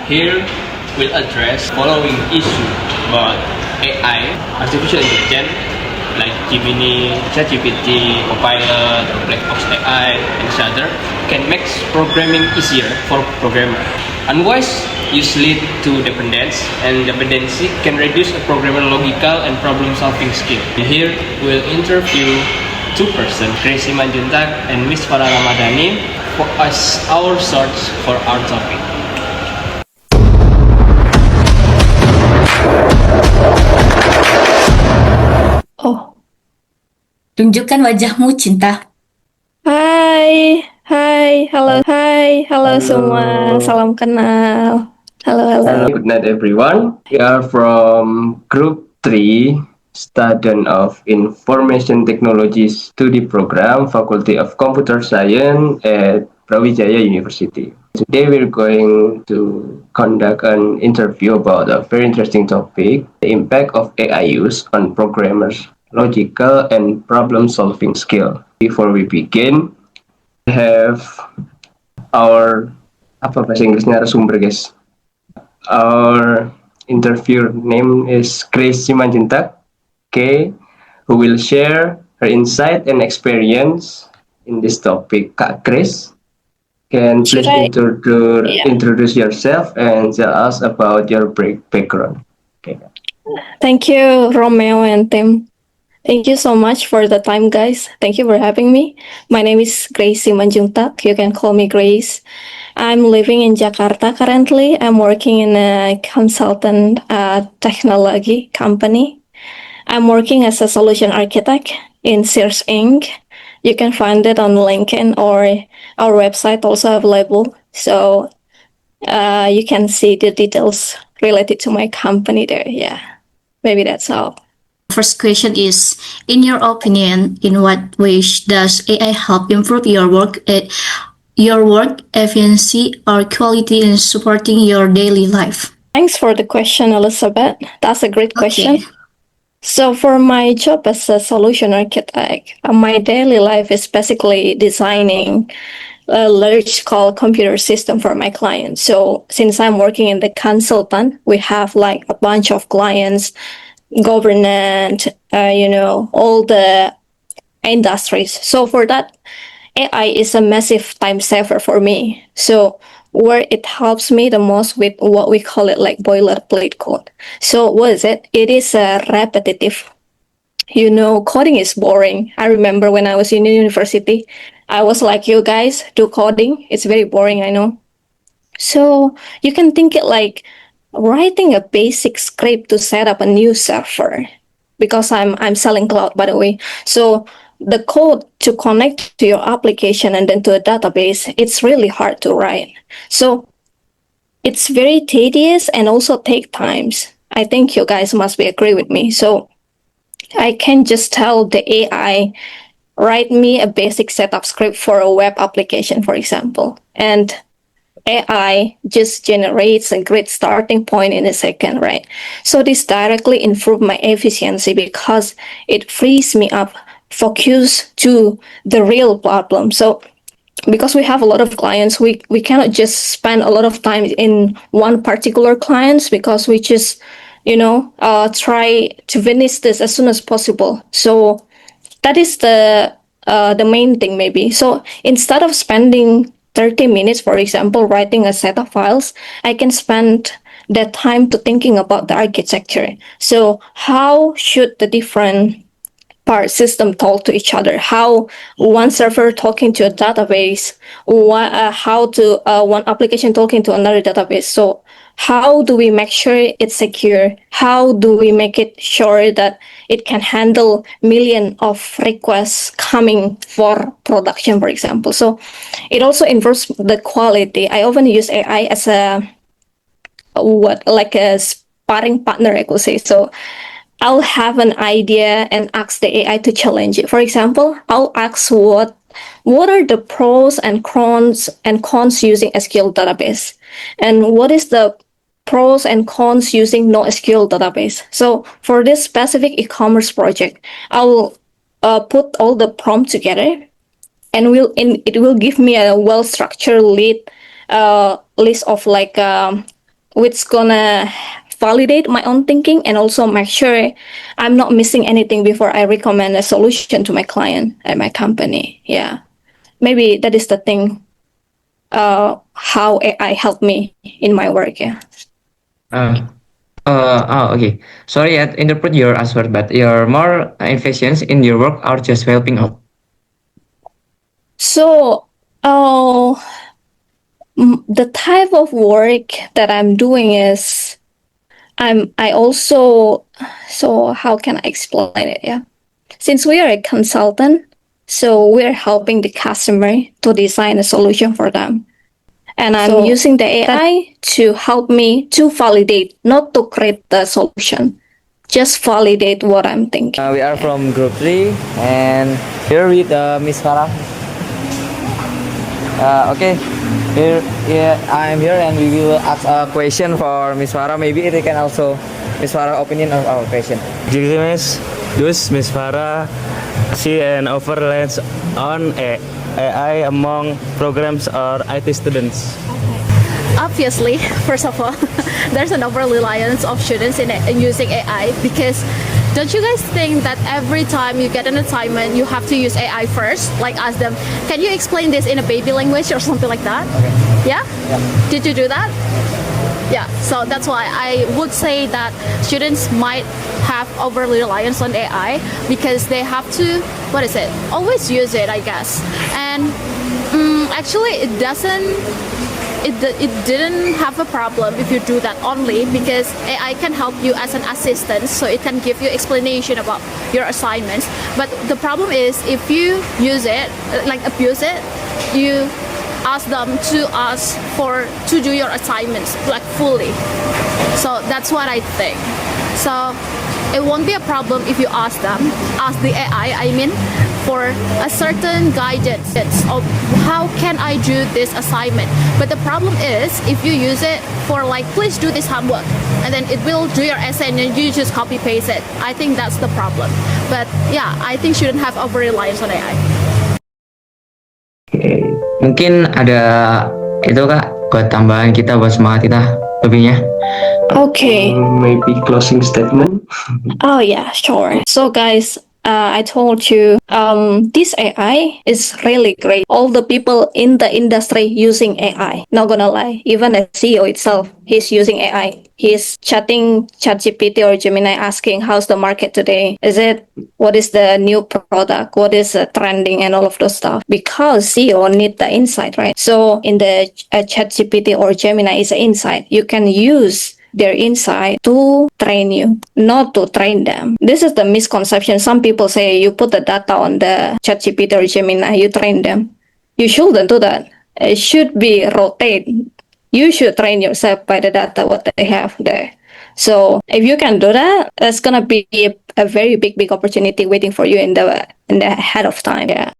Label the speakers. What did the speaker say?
Speaker 1: Here we'll address following issue about AI, artificial intelligence, like Gemini, ChatGPT, Copilot, or Black Box AI, and other, can make programming easier for programmer. Unwise use lead to dependence, and dependency can reduce a programmer logical and problem-solving skill. Here we'll interview two persons, Gracie Manjuntak and Miss Farah Ramadhani, for us our source for our topic.
Speaker 2: Oh, tunjukkan wajahmu, Cinta. Hai, halo semua, salam kenal. Halo.
Speaker 1: Good night, everyone. We are from Group 3, Student of Information Technology Study Program, Faculty of Computer Science at Brawijaya University. Today we're going to conduct an interview about a very interesting topic, the impact of AI use on programmers' logical and problem-solving skill. Before we begin, we have our bahasa Inggrisnya narasumber, guys. Our interviewer name is Gracie Manjuntak, okay, who will share her insight and experience in this topic. Kak Grace, can please introduce yourself and tell us about your background. Okay.
Speaker 2: Thank you, Romeo and Tim. Thank you so much for the time, guys. Thank you for having me. My name is Gracie Manjuntak. You can call me Grace. I'm living in Jakarta currently. I'm working in a consultant technology company. I'm working as a solution architect in Sears Inc. You can find it on LinkedIn, or our website also available. So you can see the details related to my company there. Yeah, maybe that's all.
Speaker 3: First question is, in your opinion, in what ways does AI help improve your work efficiency or quality in supporting your daily life?
Speaker 2: Thanks for the question, Elizabeth. That's a great question.
Speaker 3: Okay.
Speaker 2: So for my job as a solution architect, my daily life is basically designing a large-scale computer system for my clients. So since I'm working in the consultant, we have like a bunch of clients, government, all the industries. So for that, AI is a massive time saver for me. So where it helps me the most with what we call it like boilerplate code. So what is it? It is a repetitive. Coding is boring. I remember when I was in university, I was like, you guys do coding. It's very boring, I know. So you can think it like writing a basic script to set up a new server, because I'm selling cloud, by the way. So the code to connect to your application and then to a database, it's really hard to write. So it's very tedious and also take times. I think you guys must be agree with me. So I can just tell the AI, write me a basic setup script for a web application, for example. And AI just generates a great starting point in a second, right? So this directly improves my efficiency because it frees me up, focus to the real problem. So because we have a lot of clients, we cannot just spend a lot of time in one particular clients, because we just, try to finish this as soon as possible. So that is the main thing maybe. So instead of spending 30 minutes, for example, writing a set of files, I can spend that time to thinking about the architecture. So how should the different part system talk to each other? How one server talking to a database, how to one application talking to another database. So how do we make sure it's secure? How do we make it sure that it can handle millions of requests coming for production, for example? So it also improves the quality. I often use AI as a sparring partner, I could say. So I'll have an idea and ask the AI to challenge it. For example, I'll ask what what are the pros and cons using SQL database, and what is the pros and cons using NoSQL database. So for this specific e-commerce project, I will put all the prompt together, and it will give me a well structured list of like which gonna validate my own thinking and also make sure I'm not missing anything before I recommend a solution to my client at my company. Yeah, maybe that is the thing. How AI helped me in my work. Yeah.
Speaker 4: Okay. Sorry, I interpret your answer, but you're more efficient in your work or just helping out?
Speaker 2: So, the type of work that I'm doing is I also, so how can I explain it? Yeah. Since we are a consultant, so we're helping the customer to design a solution for them. And I'm using the AI to help me to validate, not to create the solution, just validate what I'm thinking.
Speaker 4: We are from group 3 and here with Miss Farah. Okay, I'm here and we will ask a question for Miss Farah. Maybe they can also Miss Farah opinion of our question.
Speaker 5: Miss Farah see an overlap on AI among programs or IT students.
Speaker 6: Obviously, first of all, there's an over reliance of students in using AI, because don't you guys think that every time you get an assignment, you have to use AI first? Like ask them, can you explain this in a baby language or something like that?
Speaker 4: Okay.
Speaker 6: Yeah? Did you do that? Yeah, so that's why I would say that students might have over reliance on AI because they have to, always use it, I guess. And actually it didn't have a problem if you do that only, because AI can help you as an assistant, so it can give you explanation about your assignments. But the problem is if you use it, like abuse it, you ask them to do your assignments like fully. So that's what I think. So it won't be a problem if you ask the AI, for a certain guidance of how can I do this assignment. But the problem is if you use it for like, please do this homework, and then it will do your essay and then you just copy paste it. I think that's the problem. But yeah, I think shouldn't have over reliance on AI.
Speaker 4: Mungkin ada itu Kak buat tambahan kita, buat semangat kita lebihnya.
Speaker 2: Okay.
Speaker 1: Maybe closing statement.
Speaker 2: Oh yeah, sure. So guys, I told you, this AI is really great. All the people in the industry using AI. Not gonna lie, even the CEO itself, he's using AI. He's chatting ChatGPT or Gemini, asking how's the market today? What is the new product? What is trending and all of those stuff? Because CEO need the insight, right? So in the ChatGPT or Gemini is an insight. You can use their insight to train you, not to train them. This is the misconception. Some people say you put the data on the ChatGPT or Gemini, you train them. You shouldn't do that. It should be rotate. You should train yourself by the data what they have there. So if you can do that, that's gonna be a very big opportunity waiting for you in the ahead of time. Yeah.